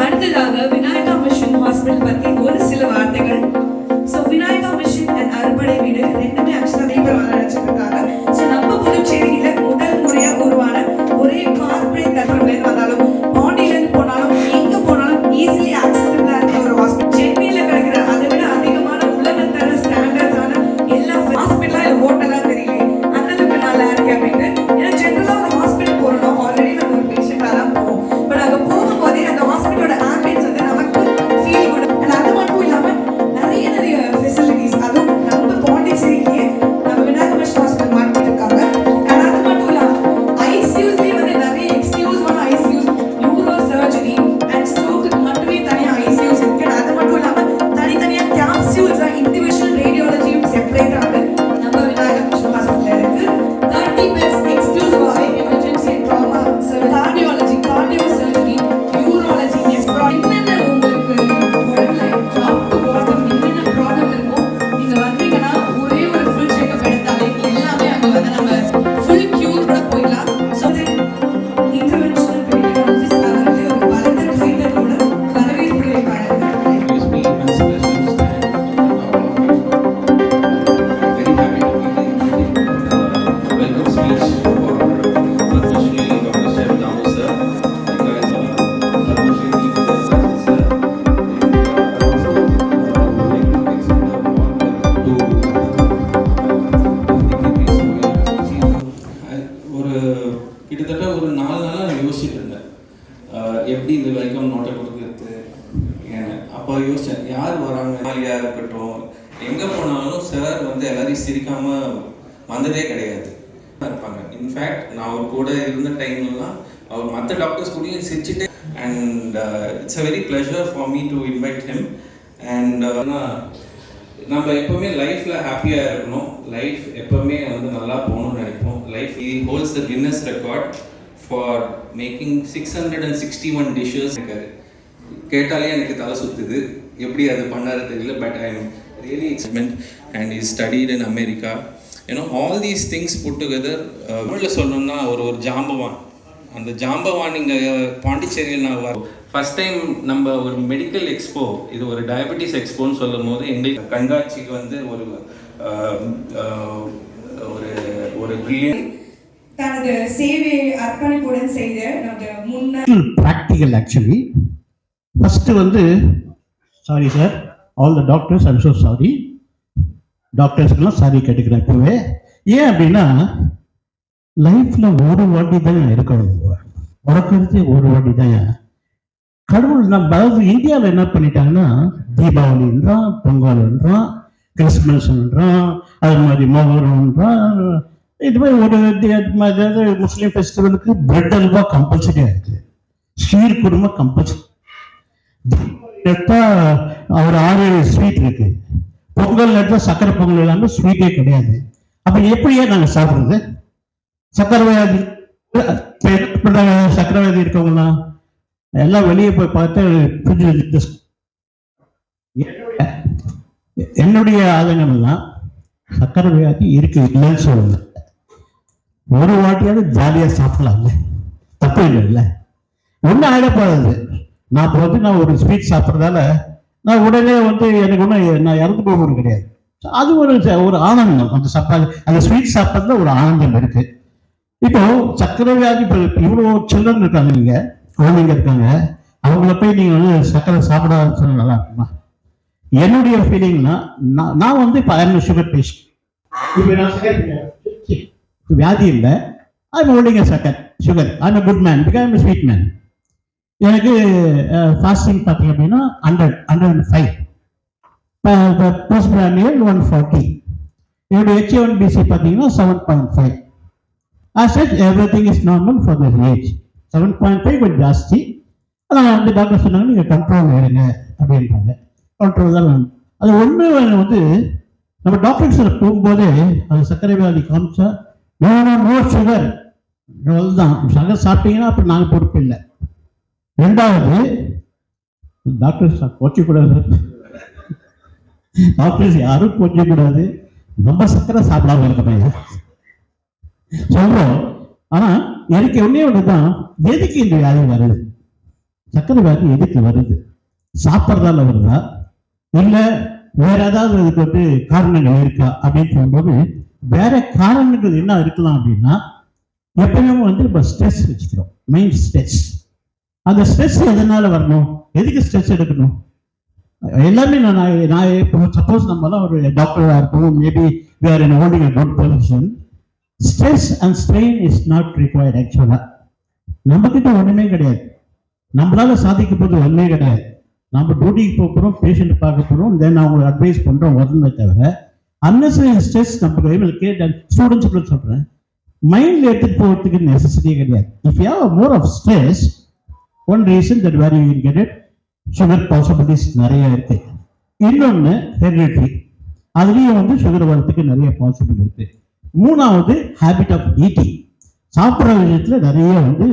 அடுத்ததாக Vinayaka mission hospital பத்தி ஒரு சில வார்த்தைகள். சோ விநாயகா மிஷன் அண்ட் அறுபடை வீடு ரெண்டுமே ஆக்சுவலா வளர்ச்சிருக்காங்க. சோ நம்ம புதுச்சேரியில முதல் முறையா உருவான ஒரே கார்பரேட் தரப்புல வந்தாலும் பாண்டியில இருந்து போனாலும் எங்க போனாலும் ஈஸிலி ஆக்சசிபிளா இருக்க ஒரு ஹாஸ்பிட்டல். சென்னையில கிடைக்கிற அதை விட அதிகமான உலகத்தர ஸ்டாண்டர்ட்ஸான எல்லா ஹாஸ்பிட்டலா இல்ல ஹோட்டலா தெரியல அந்த அளவுக்கு நல்லா இருக்கு அப்படின்னு. ஏன்னா ஜெனரலா ஒரு ஹாஸ்பிட்டல் போறோம் ஆல்ரெடி நம்ம ஒரு பேஷண்டா தான் போவோம். பட் அங்க போகும்போதே அந்த ஹாஸ்பிட்டலோட ஆம்பியன்ஸ் வந்து நமக்கு ஃபீல் குட். அண்ட் அது மட்டும் இல்லாம நிறைய ஃபெசிலிட்டிஸ் அதுவும் நம்ம பாண்டிச்சேரியிலேயே நம்ம விநாயகா மிஷன் ஹாஸ்பிட்டல் மாட்டிட்டு இருக்காங்க. அண்ட் அது மட்டும் இல்லாம ஐசியூஸ்லயே வந்து நிறைய எக்ஸ்க்ளூசிவான ICUs, neuro surgery and stroke மட்டுமே தனியா ஐசியூஸ் இருக்கு. அது மட்டும் இல்லாம தனித்தனியா கேப்சூல்ஸ் இண்டிவிஜுவல் ரேடியாலஜியும் செப்பரேட்டாக நம்ம விநாயகா மிஷன் ஹாஸ்பிட்டல்ல இருக்கு. 30 பெட்ஸ் எக்ஸ்க்ளூசிவாக emergency drama, cardiology, cardio surgery, neurology, என்னென்ன உங்களுக்கு உடல்ல டாப் டு பாட்டம் என்னென்ன ப்ராப்ளம் இருக்கோ நீங்க வந்தீங்கன்னா ஒரே ஒரு ஃபுல் செக்அப் எடுத்தாலே எல்லாமே அங்க வந்து நம்ம ஃபுல் கியூர் கூட போயிடலாம். ஸோ இன்டர்வென்ஷனல் ரேடியாலஜிஸ்ட் அவர்களே ஒரு பலத்த கைதலோட வரவேற்புரை வழங்குகிறார்கள். கிட்டத்தட்ட ஒரு 4 நாளாக நான் யோசிச்சுட்டு இருந்தேன் எப்படி இந்த வெல்கம் நோட்டை கொடுக்குறது. அப்போ யோசித்தேன் யார் வராங்க, ஜாலியாக இருக்கட்டும். எங்கே போனாலும் சார் வந்து எல்லாரையும் சிரிக்காமல் வந்ததே கிடையாது இருப்பாங்க. இன்ஃபேக்ட் நான் அவர் கூட இருந்த டைம்லாம் அவர் மற்ற டாக்டர்ஸ் கூடயும் சிரிச்சுட்டு and it's a very pleasure for me to invite him. And நம்ம எப்போவுமே லைஃப்பில் ஹாப்பியாக இருக்கணும், லைஃப் எப்போவுமே வந்து நல்லா போகணும்னு நினைப்போம். Life holds the Guinness record for making 661 dishes இருக்காரு. கேட்டாலே எனக்கு தலை சுற்றுது எப்படி அது பண்ணாரு தெரியல. But I am really excitement and is studied in America. ஏன்னா all these things put together. தமிழில் சொல்லணும்னா ஒரு ஜாம்பவான். அந்த ஜாம்பவான் இங்கே பாண்டிச்சேரியில் நான் ஃபஸ்ட் டைம் நம்ம ஒரு மெடிக்கல் எக்ஸ்போ, இது ஒரு டயபெட்டிஸ் எக்ஸ்போன்னு சொல்லும் போது எங்களுக்கு கண்காட்சிக்கு வந்து ஒரு ஒரு பில்லியன் தனது சேவை அர்ப்பணிப்புடன் செய்த நமது முன்னாள் practical actually. First வந்து sorry sir, all the doctors I'm so sorry. டாக்டர்ஸ்க்கெல்லாம் சாரி கேட்டுக்கிறேன் இப்போவே. ஏன் அப்படின்னா லைஃப்பில் ஒரு வாட்டி தான் இருக்கணும், பிறக்கிறது ஒரு வாட்டி தான். கடவுள் நம்ம அதாவது இந்தியாவில் என்ன பண்ணிட்டாங்கன்னா தீபாவளின்றான், பொங்கல்ன்றான், கிறிஸ்மஸ்ன்றான், அது மாதிரி மொஹரம்ன்றான். இது மாதிரி ஒரு முஸ்லீம் ஃபெஸ்டிவலுக்கு பிரெட் அல்வா கம்பல்சரியாக இருக்குது, ஸ்வீட் குருமா கம்பல்சரி. ஒரு 6 ஸ்வீட் இருக்கு. பொங்கல் எடுத்தால் சக்கரை பொங்கல் இல்லாமல் ஸ்வீட்டே கிடையாது. அப்போ எப்படியே நாங்கள் சாப்பிட்றது? சக்கரை வியாதி இருக்கவங்களாம் எல்லாம் வெளியே போய் பார்த்து என்னுடைய ஆதங்கம்லாம் சக்கரை வியாதி இருக்கு இல்லைன்னு சொல்லல. ஒரு வாட்டியாவது ஜாலியாக சாப்பிடலாம்ல, தப்பு இல்லைல்ல, ஒன்றும் ஆகிடப்படாது. நான் இப்போ வந்து நான் ஒரு ஸ்வீட் சாப்பிட்றதால நான் உடனே வந்து எனக்கு ஒன்றும் நான் இறந்து போகிறது கிடையாது. அது ஒரு ஆனந்தம். அந்த ஸ்வீட் சாப்பிட்றதுல ஒரு ஆனந்தம் இருக்கு. இப்போ சக்கரை வியாதி இவ்வளோ சில்ட்ரன் இருக்காங்க, நீங்க குழந்தைங்க இருக்காங்க, அவங்கள போய் நீங்க வந்து சக்கரை சாப்பிடாத சொல்ல நல்லா இருக்குமா? என்னுடைய ஃபீலிங்னா நான் வந்து இப்போ ஐஎம் சுகர் பேஷண்ட். இப்போ நான் வியாதி இல்லை, I'm holding sugar. I'm good man because I'm sweet man. எனக்கு ஃபாஸ்டிங் பார்த்தீங்க அப்படின்னா 105, போஸ்ட் பிராண்டியல் 140. என்னுடைய HA1BC பார்த்தீங்கன்னா 7.5. As such, everything is normal for the age. 7.5 கொஞ்சம் ஜாஸ்தி. ஆனால் வந்து டாக்டர் சொன்னாங்க நீங்கள் கண்ட்ரோல் எடுங்க அப்படின்றாங்க. கண்ட்ரோல் தான் வேணும். அது ஒன்று வந்து நம்ம டாக்டர்ஸில் போகும்போதே அது சர்க்கரை வியாதி காமிச்சா நோ சுகர் தான் சகர் சாப்பிட்டீங்கன்னா அப்புறம் நாங்கள் பொறுப்பு இல்லை. ரெண்டாவது டாக்டர்ஸ் போச்சக்கூடாது, டாக்டர்ஸ் யாரும் போச்சக்கூடாது. ரொம்ப சக்கரை சாப்பிடாம இருக்கணும் சொல்றோம். ஆனா எனக்கு ஒன்னே ஒண்ணுதான், எதுக்கு இந்த வியாதி வருது? சர்க்கரை வியாதி எதுக்கு வருது? சாப்பிட்றதால வருதா, இல்லை வேற ஏதாவது அதுக்கு வந்து காரணங்கள் இருக்கா அப்படின்னு சொல்லும்போது, வேற காரணங்கள் என்ன இருக்கலாம் அப்படின்னா, எப்பயுமே வந்து இப்போ ஸ்ட்ரெஸ் வச்சுக்கிறோம், மைண்ட் ஸ்ட்ரெஸ். அந்த ஸ்ட்ரெஸ் எதனால வரணும்? எதுக்கு ஸ்ட்ரெஸ் எடுக்கணும்? எல்லாமே நான் இப்போ சப்போஸ் நம்ம தான் ஒரு டாக்டராக இருப்போம், maybe we are in holding a good position. Stress and strain is not required actually. நம்ம கிட்ட ஒண்ணுமே கிடையாது, நம்மளால சாதிக்க போது ஒண்ணுமே கிடையாது. நம்ம டியூட்டிக்கு போகிறோம், பேஷண்ட் பார்க்க போகிறோம், தென் அவங்க அட்வைஸ் பண்ணுறோம் வரணுமே தவிர அன்னெசரி ஸ்ட்ரெஸ் நம்ம கைகளுக்கு ஸ்டூடெண்ட்ஸுக்குள்ள சொல்கிறேன், மைண்டில் எடுத்துகிட்டு போகிறதுக்கு நெசசிட்டியே கிடையாது. If you have more of stress, one reason that where you will get it, sugar possibilities நிறைய இருக்கு. இன்னொன்று ஹெரிடிட்டரி, அதுலேயும் வந்து சுகர் வரத்துக்கு நிறைய பாசிபிள் இருக்கு. மூணாவது ஹேபிட் ஆஃப் ஈட்டிங், சாப்பிட்ற விஷயத்தில் நிறைய வந்து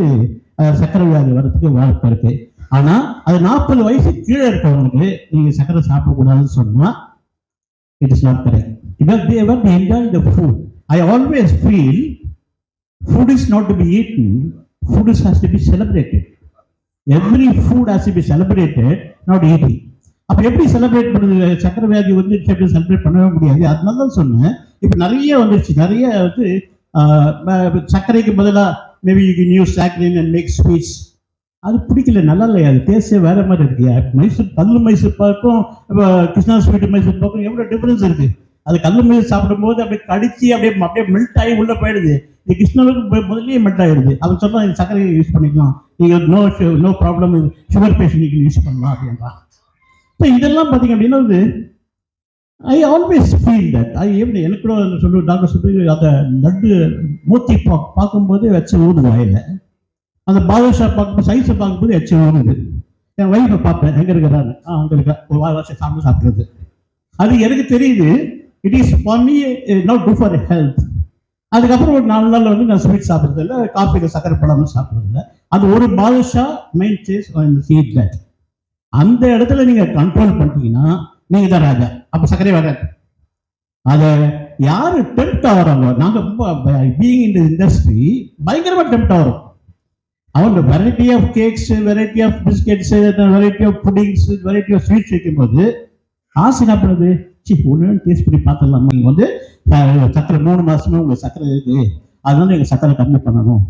சர்க்கரை வியாதி வரத்துக்கு வாய்ப்பு இருக்கு. ஆனால் அது 40 வயசு கீழே இருக்கவங்களுக்கு நீங்கள் சர்க்கரை சாப்பிடக்கூடாதுன்னு சொன்னால் it is not correct. because they were enjoying the food. I always feel food is not to be eaten, food has to be celebrated. Every food has to be celebrated, not eating. அப்போ எப்படி celebrate பண்ணுறது? சக்கரை வியாதி வந்து எப்படி celebrate பண்ணவே முடியாது. அதனால தான் சொன்னேன், இப்போ நிறைய வந்துருச்சு, நிறைய வந்து சர்க்கரைக்கு பதிலாக maybe you can use saccharin and make sweets. அது பிடிக்கல, நல்லா இல்லையா, அது டேஸ்டே வேற மாதிரி இருக்கு. மைசூர் கல்லு மைசூர் பாக்கும் கிருஷ்ணா ஸ்வீட் மைசூர் பாக்கும் எவ்வளோ டிஃபரன்ஸ் இருக்கு. அது கல்லு மைசூர் சாப்பிடும்போது அப்படியே கடிச்சு அப்படியே மெல்ட் ஆகி உள்ள போயிடுது. இது கிருஷ்ணாவுக்கு முதல்லயே மெல்ட் ஆயிடுது. அவன் சொல்றான் இந்த சர்க்கரை யூஸ் பண்ணிக்கலாம், நீங்கள் no problem, sugar patient use பண்ணலாம் அப்படின்றான். ஸோ இதெல்லாம் பார்த்தீங்க அப்படின்னா ஐ ஆல்வேஸ் ஃபீல் தட் எப்படி எனக்கு கூட சொல்லு டாக்டர் சொல்லி அந்த லட்டு மூத்தி பார்க்கும்போது வச்சு ஊடுது வாயில, அந்த பாதுஷா பார்க்கும்போது சைஸை பார்க்கும்போது வச்சு ஊடுது. என் ஒய்ஃபை பார்ப்பேன், எங்கே இருக்கிறாரு, அங்கே இருக்க ஒரு வருஷம் சாப்பிட்றது. அது எனக்கு தெரியுது, it is for me not good for health. அதுக்கப்புறம் ஒரு 4 நாள் வந்து நான் ஸ்வீட் சாப்பிட்றது இல்லை, காஃபியில் சக்கரை பழமும் சாப்பிட்றது இல்லை. அது ஒரு பாதுஷா மைண்ட் சேஸ் சீட் தட். அந்த இடத்துல நீங்க கண்ட்ரோல் பண்ணிட்டீங்கன்னா நீங்க தான் ராஜா. அப்ப சர்க்கரை வராது. அதை யாரு டெம்ப்ட் ஆகிறாங்க, நாங்க பீயிங் இன் தி இண்டஸ்ட்ரி பயங்கரமா டெம்ப்ட் ஆகிறோம். அவங்க variety of cakes, variety of biscuits, variety of puddings, variety of sweets வைக்கும்போது ஆசை என்ன பண்ணுறது, ஒன்று டேஸ்ட் பண்ணி பார்த்துடலாம். நீங்கள் வந்து சர்க்கரை 3 மாசமே உங்களுக்கு சர்க்கரை இருக்கு, அதனால நீங்கள் சர்க்கரை கம்மி பண்ணணும்.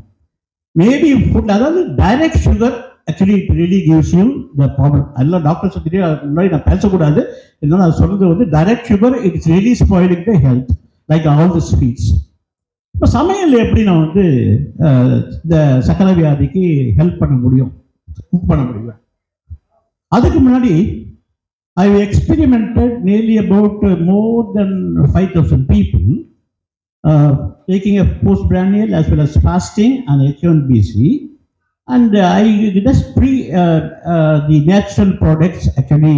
மேபி ஃபுட், அதாவது direct sugar actually it really gives you the problem. alla doctors முன்னாடி நான் பேசக்கூடாது, இதனால அது சொல்றது வந்து direct sugar it is really spoiling the health like all the sweets. இப்போ சமையல் எப்படி நான் வந்து இந்த சக்கரை வியாதிக்கு ஹெல்ப் பண்ண முடியும், குக் பண்ண முடியும்? அதுக்கு முன்னாடி I experimented nearly about more than 5,000 people taking a postprandial as well as fasting and H1BC. And I just the natural products actually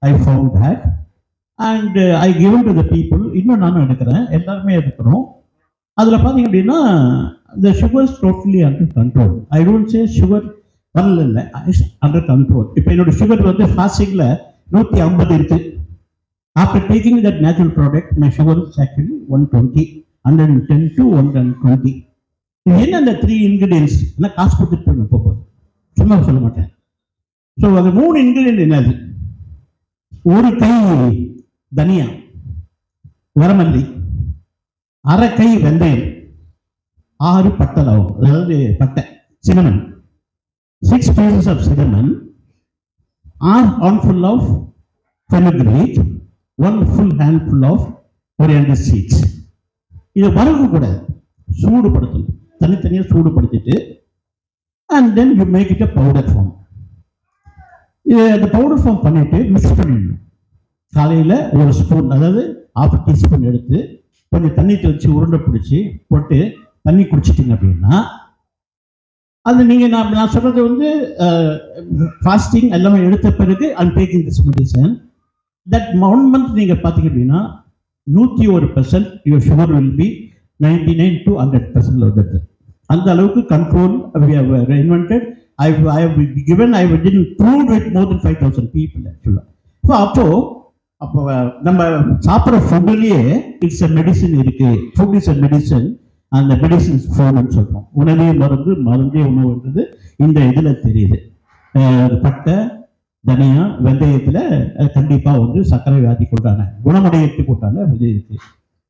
I found that, and I given to the people. இன்னும் நானும் எடுக்கிறேன், எல்லாருமே எடுக்கிறோம். அதில் பார்த்தீங்க அப்படின்னா the sugar is totally under control. I don't say sugar வரல இல்லை, under control. இப்போ என்னோட சுகர் வந்து ஃபாஸ்டிங்கில் 150 இருக்கு. After taking that natural product, my sugar is actually 120, 110 to 120. என்ன அந்த 3 இன்கிரீடியன்ஸ் என்ன காசு கொடுத்துட்டு போகுது, சும்மா சொல்ல மாட்டேன். ஸோ அது 3 இன்கிரீடியன்ட் என்னது? ஒரு கை தனியா, வரமல்லி, 1/2 கை வெந்தயம், 6 பட்டை லவங்கம், அதாவது பட்டை cinnamon, 6 pieces of cinnamon, 1 handful of fenugreek, 1 full handful of coriander seeds. இதை வறுக்க கூடாது, சூடுபடுத்தணும், தனித்தனியாக சூடுபடுத்திட்டு and then you make it a powder form. இது அந்த பவுடர் ஃபார்ம் பண்ணிட்டு மிக்ஸ் பண்ணிடணும். காலையில் 1 ஸ்பூன், அதாவது 1/2 டீஸ்பூன் எடுத்து கொஞ்சம் தண்ணி தெளிச்சு உருண்டை பிடிச்சி போட்டு தண்ணி குடிச்சிட்டிங்க அப்படின்னா அது நீங்கள் நான் சொல்றது வந்து ஃபாஸ்டிங் எல்லாமே எடுத்த பிறகு and taking this medicine that 1 month நீங்கள் பார்த்தீங்க அப்படின்னா 101% your sugar will be 99 to 100% வருது. அந்த அளவுக்கு control we have invented. I have given, I didn't prove it more than 5,000 people actually. So அப்போ நம்ம சாப்பிட்ற ஃபுட்லேயே இட்ஸ் அ மெடிசன் இருக்கு. ஃபுட் இஸ் அ மெடிசன், அந்த மெடிசன் ஃபுட்னு சொல்கிறோம். உணவே மருந்து, மருந்தே உணவுன்றது இந்த இதில் தெரியுது. பட்டை, தனியா, வெந்தயத்தில் கண்டிப்பாக வந்து சர்க்கரை வியாதிக்கு உண்டான குணமடையத்துக்கு உண்டான இது இருக்கு.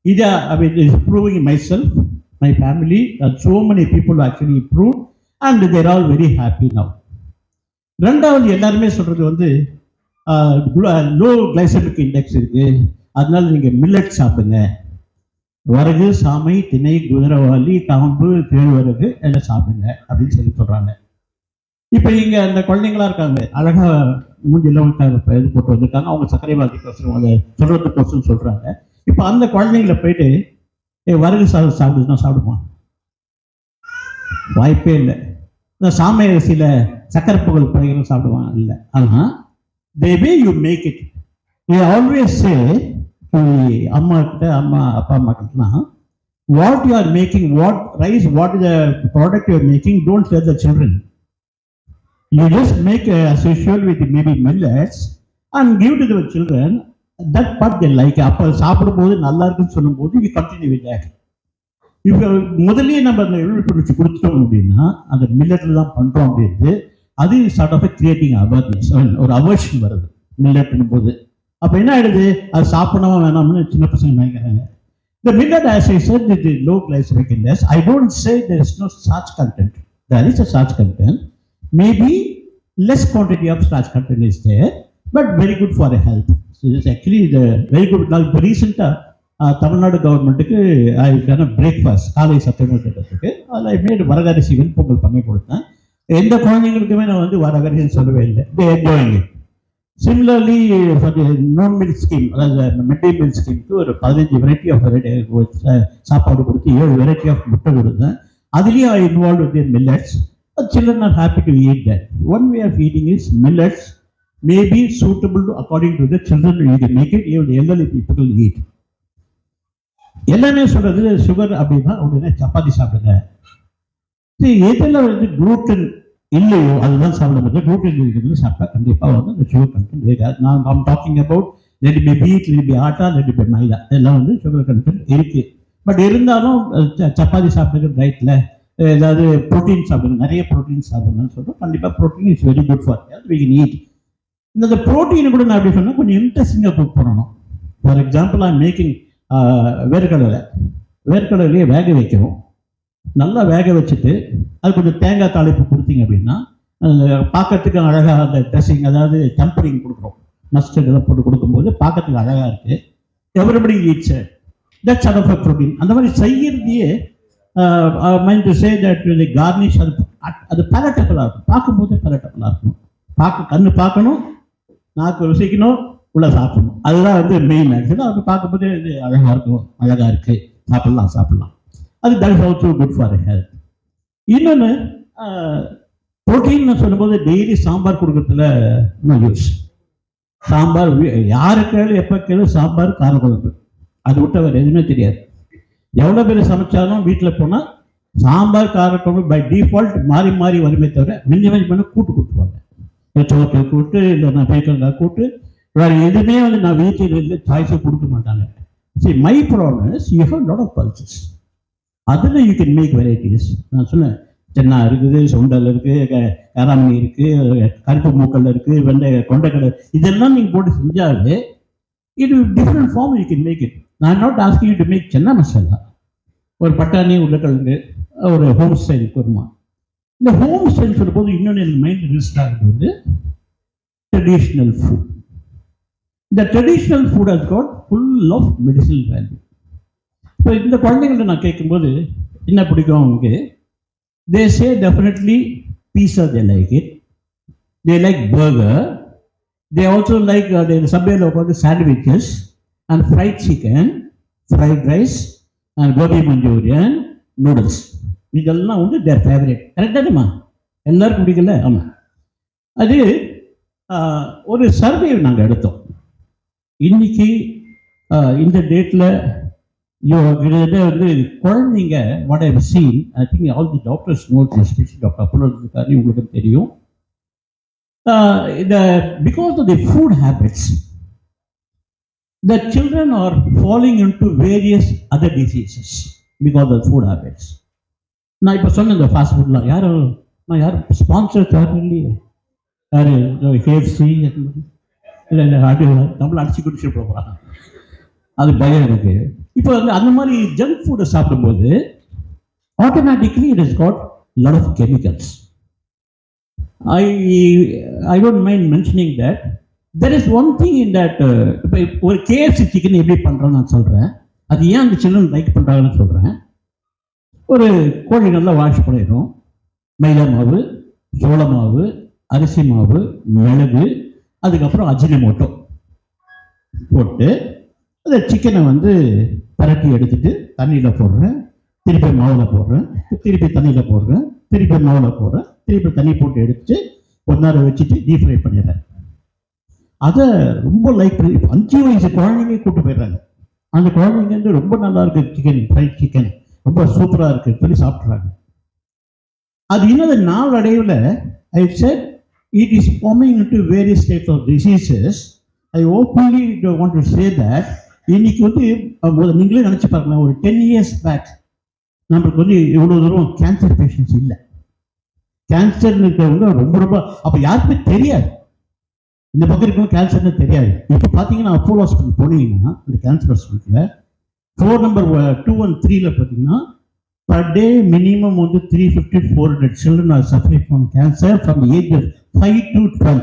இதை I mean is proving myself, my family, so many people actually improved and they are all very happy now. ரெண்டாவது எல்லாருமே சொல்றது வந்து லோ கிளைசமிக் இண்டெக்ஸ் இருக்கு, அதனால நீங்க மில்லட் சாப்பிடுங்க. வரகு, சாமை, திணை, குதிரைவாளி, காம்பு, கேழ்வரகு எல்லாம் சாப்பிடுங்க அப்படின்னு சொல்லி சொல்றாங்க. இப்போ இங்க அந்த குழந்தைங்களா இருக்காங்க, அழகா மூஞ்சில இது போட்டு வந்திருக்காங்க, அவங்க சர்க்கரை வியாதிக்கோசரம் அதை சொல்றதுக்கோசரம் சொல்றாங்க. இப்போ அந்த குழந்தைங்களை போயிட்டு வரகு சாப்பிடுச்சுன்னா சாப்பிடுமா? வாய்ப்பே இல்லை. இந்த சாமை அரிசியில சக்கரை பொங்கல் பழகிற சாப்பிடுவான் இல்லை. ஆனால் the way you make it, they always say அம்மா கிட்ட, அப்பா அம்மா கிட்டனா, what you are making, what rice, what is the product you are making, don't tell the children. You just make as usual with maybe millets and give to the children. That part they like. அப்போ சாப்பிடும்போது நல்லா இருக்குன்னு சொல்லும்போது you continue with that. இப்போ முதலே நம்ம அந்த எழுப்பிடிச்சு கொடுத்துட்டோம் அப்படின்னா அந்த மில்லட்டில் தான் பண்ணுறோம் அப்படின்ட்டு அது சார்ட் ஆஃப் கிரியேட்டிங் அவேர்னஸ், ஒரு அவர்ஷன் வருது மில்லட்னும் போது. அப்போ என்ன ஆயிடுது, அது சாப்பிடணுமா வேணாம்னு சின்ன பசங்க நினைக்கிறாங்க. The millet, as I said, it is low glycemic index. I don't say there is no starch content. There is a starch content. Maybe less quantity of starch content is there, but very good for the health. So it's actually the very good. Now, recently, Tamil Nadu கவர்மெண்ட்டுக்கு I done a breakfast, காலை சத்துணவு திட்டத்துக்கு அதில் I made வரகரிசி வெண்பொங்கல் பண்ணி கொடுத்தேன். எந்த குழந்தைங்களுக்குமே நான் வந்து வரகரிசின்னு சொல்லவே இல்லை. They enjoying it. Similarly for the non milk scheme, அதாவது மிட் டே மீல் ஸ்கீமுக்கு ஒரு 15 வெரைட்டி ஆஃப் சாப்பாடு கொடுத்து 7 வெரைட்டி ஆஃப் முட்டை கொடுத்தேன். அதுலேயும் I involve with millets. Children are happy to eat that. One way of eating is millets may be suitable to according to the children. You can make it, even the elderly people will eat. எல்லாமே சொல்றது sugar அப்படின்னா உடனே சப்பாத்தி சாப்பிடுங்க. எதில் வந்து gluten இல்லையோ அதுதான் சாப்பிடும்போது, குளூட்டன் இருக்கிறது சாப்பிட்டா கண்டிப்பாக வந்து அந்த சுகர் கண்டென்ட் இருக்காது. நான் talking about let be wheat, let be atta, let be maida, இதெல்லாம் வந்து சுகர் கண்டென்ட் இருக்கு. பட் இருந்தாலும் சப்பாத்தி சாப்பிடுற டயட்டில் ஏதாவது ப்ரோட்டீன் சாப்பிடுங்க, நிறைய ப்ரோட்டீன் சாப்பிடுங்கன்னு சொல்கிறோம். கண்டிப்பாக protein is very good for health, we can eat. இந்த ப்ரோட்டீனை கூட நான் எப்படி சொன்னால் கொஞ்சம் இன்ட்ரெஸ்டிங்காக குக் பண்ணணும். ஃபார் எக்ஸாம்பிள் ஐ மேக்கிங் வேர்க்கடலையே வேக வைக்கிறோம். நல்லா வேக வச்சுட்டு அது கொஞ்சம் தேங்காய் தாளிப்பு கொடுத்தீங்க அப்படின்னா பார்க்கறதுக்கு அழகாக அந்த ட்ரெஸ்ஸிங், அதாவது டெம்பரிங் கொடுக்குறோம், மஸ்டர்ட் இதெல்லாம் போட்டு கொடுக்கும்போது பார்க்கறதுக்கு அழகாக இருக்குது. Everybody eats that sort of a protein. அந்த மாதிரி செய்யறதையே mind to say that the garnish அது பேலட்டபிளாக இருக்கும், பார்க்கும்போதே பேலட்டபிளாக இருக்கணும். கண்ணு பார்க்கணும், நாக்கு ருசிக்கணும், உள்ள சாப்பிடணும். அதுதான் வந்து மெயின். ஆக்சுவலாக அது பார்க்கும்போதே இது அழகாக இருக்கும், அழகாக இருக்குது, சாப்பிடலாம். அது that is also good for health. இன்னொன்று ப்ரோட்டீன் சொல்லும்போது டெய்லி சாம்பார் கொடுக்கறதுல நோ யூஸ். சாம்பார் யாருக்கு எப்போ கேளு சாம்பார், காரக்குழம்பு, அது விட்டு வேறு எதுவுமே தெரியாது. எவ்வளோ பேர் சமைச்சாலும் வீட்டில் போனால் சாம்பார், காரக்குழம்பு பை டிஃபால்ட் மாறி மாறி வருமே தவிர மிஞ்சி பண்ண கூட்டு கொடுத்துருவாங்க. சோற்று கூட்டு, இல்லைன்னா பீக்கங்காய் கூட்டு, வேறு எதுவுமே வந்து நான் வீட்டில் சாய்ஸை கொடுக்க மாட்டாங்க. சரி, my problem is you have lot of pulses. அதில் யூ கேன் மேக் வெரைட்டிஸ். நான் சொன்னேன், சென்னா இருக்குது, சுண்டல் இருக்குது, காராமணி இருக்குது, கருப்பு மூக்கல் இருக்குது, கொண்டைக்கடலை, இதெல்லாம் நீங்கள் போட்டு செஞ்சாலே இது different form you can make it. நான் not asking you to make chana masala, ஒரு பட்டாணி, உருளைக்கிழங்கு, ஒரு ஹோம் ஸ்டைல் குருமா. இந்த ஹோம் ஸ்டைல் சொல்லும்போது இன்னொன்று எனக்கு மைண்ட் ரிஸ்ட் ஆகுது வந்து ட்ரெடிஷ்னல் ஃபுட். இந்த traditional food has got full of medicinal value. இப்போ இந்த குழந்தைங்கள்ட்ட நான் கேட்கும்போது என்ன பிடிக்கும் அவங்களுக்கு, they say definitely pizza, they like it, they like burger, they also like the subway local sandwiches and fried chicken, fried rice and gobi manchurian, noodles. இதெல்லாம் வந்து their favorite. கரெக்டாக எல்லாருக்கும் பிடிக்கல? ஆமாம். அது ஒரு சர்வே நாங்கள் எடுத்தோம். இன்னைக்கு இந்த டேட்டில் வந்து குழந்தைங்க what I seen, I think all the doctors know, especially doctor அப்போலோக்காரி உங்களுக்கு தெரியும், because of the food habits the children are falling into various other diseases because of food habits. நான் இப்போ சொன்ன இந்த ஃபாஸ்ட் ஃபுட்லாம் யாரும் ஸ்பான்சர் தரலையே. யாரு கேஎஃப்சி இல்லை இல்லை அது நம்மளை அடிச்சு குடிச்சிட்டு போகிறாங்க. அது பயம் எனக்கு. இப்போ வந்து அந்த மாதிரி ஜங்க் ஃபுட்டை சாப்பிடும்போது automatically it is got lot of chemicals. I don't mind mentioning that. There is one thing in that. இப்போ ஒரு கேஎஃப்சி சிக்கன் எப்படி பண்ணுறோன்னு நான் சொல்கிறேன். அது ஏன் அந்த சில்ட்ரன் லைக் பண்ணுறாங்கன்னு சொல்கிறேன். ஒரு கோழி நல்லா வாஷ் பண்ணிடும், மைதா மாவு, சோள மாவு, அரிசி மாவு, மிளகு, அதுக்கப்புறம் அஜினமோட்டோ போட்டு அந்த சிக்கனை வந்து பரட்டி எடுத்துட்டு தண்ணியில் போடுறேன், திருப்பி மாவில் போடுறேன், திருப்பி தண்ணியில் போடுறேன், திருப்பி மாவில் போடுறேன், திருப்பி தண்ணி போட்டு எடுத்து கொஞ்ச நேரம் வச்சுட்டு டீப் ஃப்ரை பண்ணிடுறேன். அதை ரொம்ப லைக் பண்ணி 5 வயசு குழந்தைங்க கூப்பிட்டு போயிடுறாங்க. அந்த குழந்தைங்க வந்து ரொம்ப நல்லா இருக்கு சிக்கன், ஃப்ரைட் சிக்கன் ரொம்ப சூப்பராக இருக்குது சொல்லி சாப்பிட்றாங்க. அது இன்னும் நாளடைவில் I said it is forming into various types of diseases. I openly want to say that இன்னைக்கு வந்து நீங்களே நினச்சி பார்க்கலாம், ஒரு 10 years பேக் நம்மளுக்கு வந்து இவ்வளோ தூரம் கேன்சர் பேஷண்ட்ஸ் இல்லை. கேன்சர் இருக்கிறவங்க ரொம்ப ரொம்ப அப்போ யாருக்குமே தெரியாது, இந்த பக்கம் இருக்கணும் கேன்சர்னு தெரியாது. இப்போ பார்த்தீங்கன்னா அப்போலோ ஹாஸ்பிட்டல் போனீங்கன்னா இந்த கேன்சர் ஹாஸ்பிட்டலில் ஃப்ளோர் நம்பர் 2 and 3 பார்த்தீங்கன்னா பர் டே மினிமம் வந்து 350-400 children are suffering from cancer from the age of 5 to 12.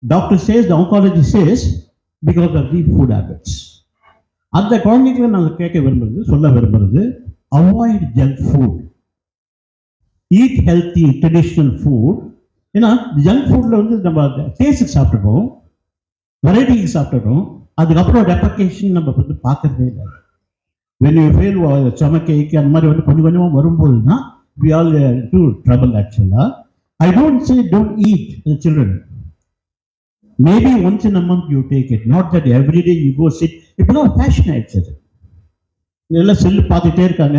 Doctor says, the oncologist says, because of the food habits. அந்த குழந்தைகளை நாங்கள் கேட்க விரும்புறது, சொல்ல விரும்புறது, avoid junk food, eat healthy traditional food. ஏன்னா ஜங்க் ஃபுட்டில் வந்து நம்ம டேஸ்ட்டுக்கு சாப்பிட்றோம், வெரைட்டிக்கு சாப்பிட்றோம், அதுக்கப்புறம் ரெப்ளிகேஷன் நம்ம வந்து பார்க்கறதே இல்லை. when you fail சமக்கைக்கு அந்த மாதிரி வந்து கொஞ்சம் கொஞ்சமாக வரும்போது தான் we all do trouble actually. I don't say don't eat the children. Maybe once in a month you take it, not that every day you go sit. இப்போதான் ஃபேஷன் ஆயிடுச்சு. இதெல்லாம் செல்லு பார்த்துட்டே இருக்காங்க,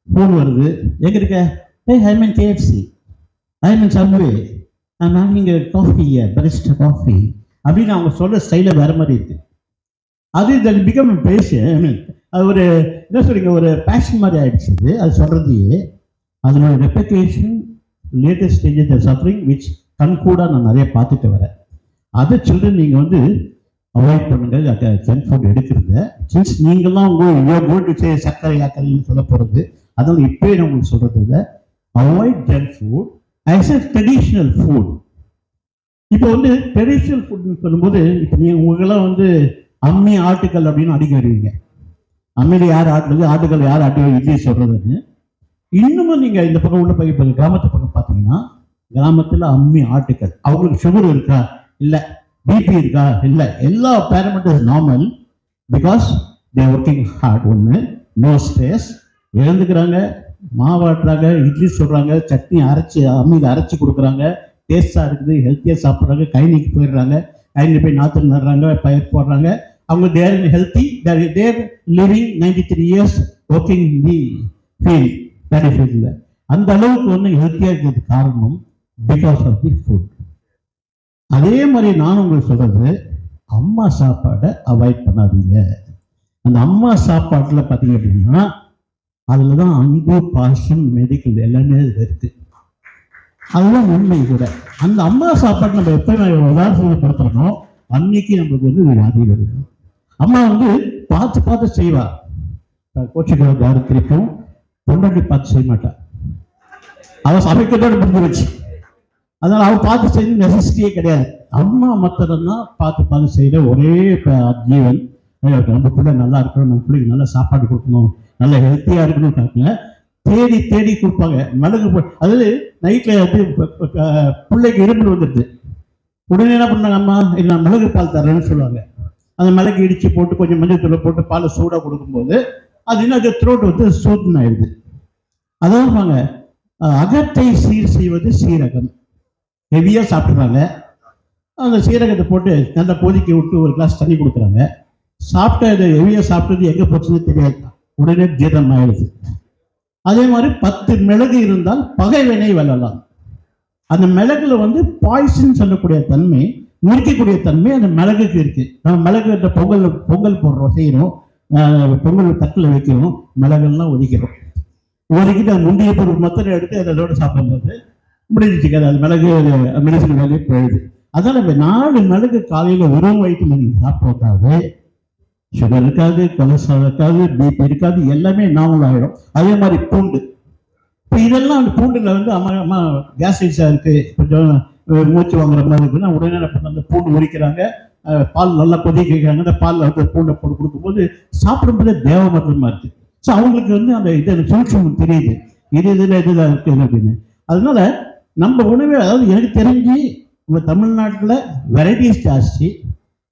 ஃபோன் வருது, எங்கே இருக்க, ஐ மீன் கேஎஃப்சி, ஐ மீன் subway, நான் நீங்கள் காஃபி பரிஸ்டா காஃபி அப்படின்னு அவங்க சொல்கிற ஸ்டைலில் வேறு மாதிரி இருக்குது. அது தட் பிகம் பேஷன். ஐ மீன் அது ஒரு என்ன சொல்றீங்க, ஒரு பேஷன் மாதிரி ஆயிடுச்சு. அது சொல்கிறதையே அதனோட replication latest stages of suffering which கண்கூட நான் நிறைய பார்த்துட்டு வரேன். அதை சில்ட்ரன் நீங்கள் வந்து அவாய்ட் பண்ணுங்க ஜங்க் ஃபுட் எடுக்கிறத. சின்ஸ் நீங்கள்லாம் உங்கள் சர்க்கரை ஆக்கரைன்னு சொல்ல போகிறது, அதனால இப்போயே நான் உங்களுக்கு சொல்கிறது இல்லை, avoid junk food as a traditional food. இப்போ வந்து ட்ரெடிஷ்னல் ஃபுட்னு சொல்லும்போது இப்போ நீங்கள் உங்களெல்லாம் வந்து அம்மி ஆட்டுக்கல் அப்படின்னு அடிக்க வருவீங்க. அம்மியில் யார் ஆட்டுறது, ஆட்டுக்கல் யார் ஆட்டு இட்லி சொல்கிறதுன்னு. இன்னமும் நீங்கள் இந்த பக்கம் உள்ள போய் இப்போ கிராமத்து பக்கம் பார்த்தீங்கன்னா கிராமத்தில் அம்மி ஆட்டுக்கல். அவங்களுக்கு சுகர் இருக்கா இல்லை, பிபி இருக்கா இல்லை, எல்லா parameter is normal because they working hard. ஒன்று நோ ஸ்ட்ரெஸ், இழந்துக்கிறாங்க, மாவாட்டுறாங்க, இட்லி சொல்கிறாங்க, சட்னி அரைச்சி அம்மியில் அரைச்சி கொடுக்குறாங்க, டேஸ்டாக இருக்குது, ஹெல்த்தியாக சாப்பிட்றாங்க, கைனிக்கு போயிடுறாங்க, கைனில் போய் நாற்று நடுறாங்க, பயிர் போடுறாங்க. அவங்க they're in healthy, they're living 93 years working in the field, paddy ஃபீல்டில். அந்த அளவுக்கு வந்து ஹெல்த்தியாக இருக்கிறது காரணம் பிகாஸ் ஆஃப் தி ஃபுட். அதே மாதிரி நான் உங்களுக்கு சொல்கிறது, அம்மா சாப்பாடை அவாய்ட் பண்ணாதீங்க. அந்த அம்மா சாப்பாட்டில் பார்த்தீங்க அப்படின்னா அதில் தான் அன்பு, பாசம், மெடிக்கல் எல்லாமே இருக்குது. அதுதான் உண்மை கூட. அந்த அம்மா சாப்பாடு நம்ம எப்போ உதாரணப்படுத்துறோமோ அன்னைக்கு நம்மளுக்கு வந்து வியாதி வருது. அம்மா வந்து பார்த்து பார்த்து செய்வா, கோச்சிக்கிற தாரத்திற்கும் பொண்டாட்டி பார்த்து செய்ய மாட்டா, அவள் சமைக்கிறதோட புரிஞ்சு வச்சு. அதனால் அவள் பார்த்து செய்ய நெசசிட்டியே கிடையாது. அம்மா மாத்திரம்தான் பார்த்து பார்த்து செய்கிற ஒரே ஜீவன். நம்ம பிள்ளை நல்லா இருக்கணும், நம்ம பிள்ளைக்கு நல்லா சாப்பாடு கொடுக்கணும், நல்ல ஹெல்த்தியாக இருக்கணும்னு பார்க்குங்க, தேடி தேடி கொடுப்பாங்க. மிளகு அதாவது நைட்டில் வந்து பிள்ளைக்கு இருமல் வந்துடுது, உடனே என்ன பண்ணாங்க, அம்மா இது நான் மிளகு பால் தரேன்னு சொல்லுவாங்க. அந்த மிளகு இடித்து போட்டு கொஞ்சம் மஞ்சள் தூளை போட்டு பால் சூடாக கொடுக்கும்போது அது இன்னும் அது த்ரோட் வந்து சூட்டன் ஆயிடுது. அதான் சொல்லுவாங்க, அகத்தை சீர் செய்வது சீரகம். ஹெவியாக சாப்பிட்றாங்க, அந்த சீரகத்தை போட்டு நல்லா கொதிக்க விட்டு ஒரு கிளாஸ் தண்ணி கொடுக்குறாங்க. சாப்பிட்ட இதை ஹெவியாக சாப்பிட்டது எங்கே போச்சுன்னு தெரியாது, உடனே ஜீரணம் ஆயிடுது. அதே மாதிரி 10 மிளகு இருந்தால் பகைவினை வெல்லலாம். அந்த மிளகுல வந்து பாய்சன் சொல்லக்கூடிய தன்மை, முறிக்கக்கூடிய தன்மை அந்த மிளகுக்கு இருக்கு. நம்ம மிளகு பொங்கல் போடுறோம், செய்யறோம், பொங்கல் தட்டில் வைக்கிறோம், மிளகெல்லாம் ஒதுக்கிறோம். ஒதுக்கிட்டு அது முந்தைய பொருள் மொத்தம் எடுத்து அதோட சாப்பிடும்போது முடிஞ்சிச்சு அது மிளகு மெடிசன் வேலையே போயிடுது. அதனால இப்போ 4 மிளகு காலையில் வெறும் வயிற்று நீங்கள் சாப்பிட்டாவே சுகர் இருக்காது, கொலஸ்ட்ரால் இருக்காது, பிபி இருக்காது, எல்லாமே நார்மல் ஆகிடும். அதே மாதிரி பூண்டு, இப்போ இதெல்லாம் அந்த பூண்டில் வந்து அம்மா கேஸ்ட்ரிக்ஸாக இருக்குது, கொஞ்சம் மூச்சு வாங்குற மாதிரி இருக்குன்னா உடனே அந்த பூண்டு உரிக்கிறாங்க, பால் நல்லா கொதிக்க வைக்கிறாங்க, அந்த பாலில் வந்து பூண்டை போட்டு கொடுக்கும்போது சாப்பிடும்போது தேவமரமாக இருக்குது. ஸோ அவங்களுக்கு வந்து அந்த இது சூழ்ச்சி தெரியுது, இதில் இருக்குது அப்படின்னு. அதனால நம்ம உணவு, அதாவது எனக்கு தெரிஞ்சு நம்ம தமிழ்நாட்டில் வெரைட்டிஸ் ஜாஸ்தி.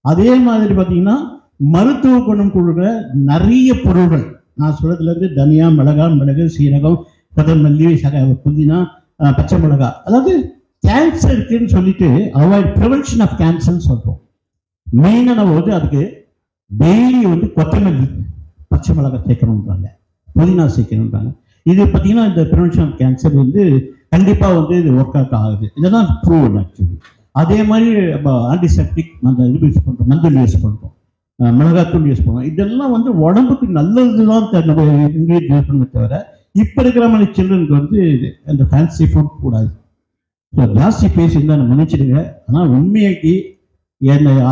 அதே மாதிரி பார்த்தீங்கன்னா மருத்துவ குணம் கொடுக்குற நிறைய பொருள்கள், நான் சொல்றதுலேருந்து தனியா, மிளகு, சீரகம், கொத்தமல்லி, புதினா, பச்சை மிளகா, அதாவது கேன்சர் இருக்குன்னு சொல்லிட்டு அவாய்ட் ப்ரிவென்ஷன் ஆஃப் கேன்சர்னு சொல்கிறோம். மெயினாக நம்ம வந்து அதுக்கு டெய்லி வந்து கொத்தமல்லி, பச்சை மிளகாய் சேர்க்கணுன்றாங்க, புதினா சேர்க்கணுன்றாங்க. இது பார்த்தீங்கன்னா இந்த ப்ரிவென்ஷன் ஆஃப் கேன்சர் வந்து கண்டிப்பாக வந்து இது ஒர்க் அவுட் ஆகுது. இதெல்லாம் ப்ரூவ் ஆக்சுவலி. அதே மாதிரி நம்ம ஆன்டிசெப்டிக் அந்த இது யூஸ் பண்ணுறோம், மஞ்சள் யூஸ் பண்ணுறோம், மிளகாத்தூள் யூஸ் பண்ணுவோம். இதெல்லாம் வந்து உடம்புக்கு நல்லது தான் நம்ம இங்கிலீஷ் யூஸ் பண்ண தவிர இப்போ இருக்கிற மாதிரி சில்ட்ரனுக்கு வந்து அந்த ஃபேன்சி ஃபுட் கூடாது. ஸோ ஜாஸ்தி பேசியிருந்தா நான் மன்னிச்சிடுங்க. ஆனால் உண்மையாக்கி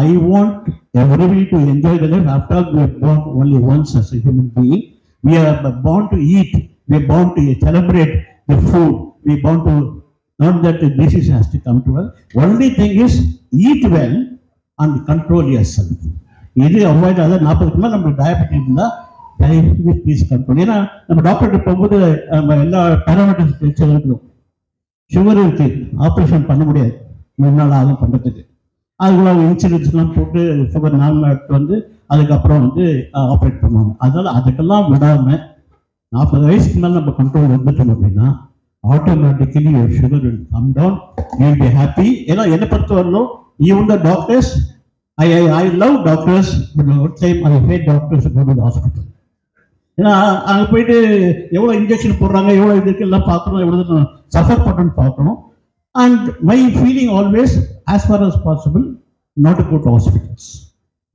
I want everybody to enjoy the life. After all we are born only once as a human being. We are born to eat. We are born to celebrate the food. We are born to, not that the disease has to come to us. Only thing is eat well and control yourself. இது avoid ஆகுது. 40க்கு மேலே நமக்கு diabetes இருந்தால் தயவு please control. ஏன்னா நம்ம டாக்டர்கிட்ட போகும்போது நம்ம எல்லா பேராமீட்டர்ஸ் தெரிஞ்சிருக்கணும். சுகர் இருக்கு, ஆப்ரேஷன் பண்ண முடியாது, 3 நாள் ஆகும் பண்ணுறதுக்கு. அதுக்குள்ள இன்சூரன்ஸ்லாம் போட்டு சுகர் நார்மல் எடுத்து வந்து அதுக்கப்புறம் வந்து ஆப்ரேட் பண்ணுவாங்க. அதனால அதுக்கெல்லாம் விடாமல் 40 வயசுக்கு மேலே நம்ம கண்ட்ரோல் வந்துட்டோம் அப்படின்னா automatically your sugar will come down, you will be happy. ஏன்னா என்னை பொறுத்தவரையிலும் even the doctors, I love doctors, but at the time I hate doctors go to the hospital. ஏன்னா அங்கே போயிட்டு எவ்வளோ இன்ஜெக்ஷன் போடுறாங்க, எவ்வளோ இதுக்கு எல்லாம் பார்க்கணும், எவ்வளோ சஃபர் பண்ணுன்னு பார்க்கணும். And my feeling always as far as possible not to go to hospitals.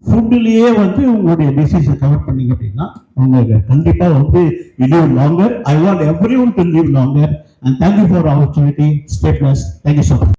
ஃபுட்டுலேயே வந்து உங்களுடைய டிசீஸை கவர் பண்ணீங்க அப்படின்னா உங்களுக்கு கண்டிப்பாக வந்து live longer. I want everyone to live longer. And thank you for opportunity. Stay blessed. Thank you so much.